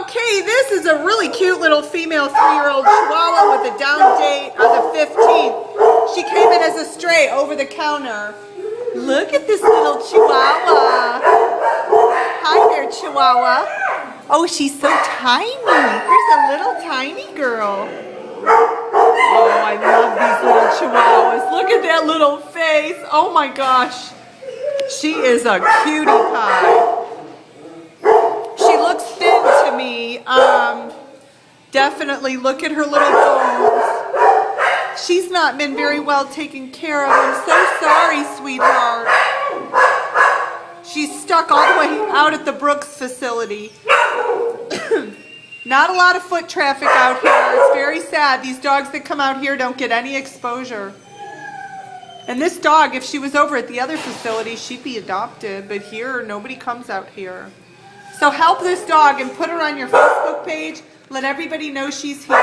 Okay, this is a really cute little female 3-year-old Chihuahua with a down date of the 15th. She came in as a stray over the counter. Look at this little Chihuahua. Hi there, Chihuahua. Oh, she's so tiny. Here's a little tiny girl. Oh, I love these little Chihuahuas. Look at that little face. Oh my gosh. She is a cutie pie. She looks thin to me. Definitely look at her little bones. She's not been very well taken care of. I'm so sorry, sweetheart. She's stuck all the way out at the Brooks facility. Not a lot of foot traffic out here. It's very sad. These dogs that come out here don't get any exposure. And this dog, if she was over at the other facility, she'd be adopted. But here, nobody comes out here. So help this dog and put her on your Facebook page. Let everybody know she's here.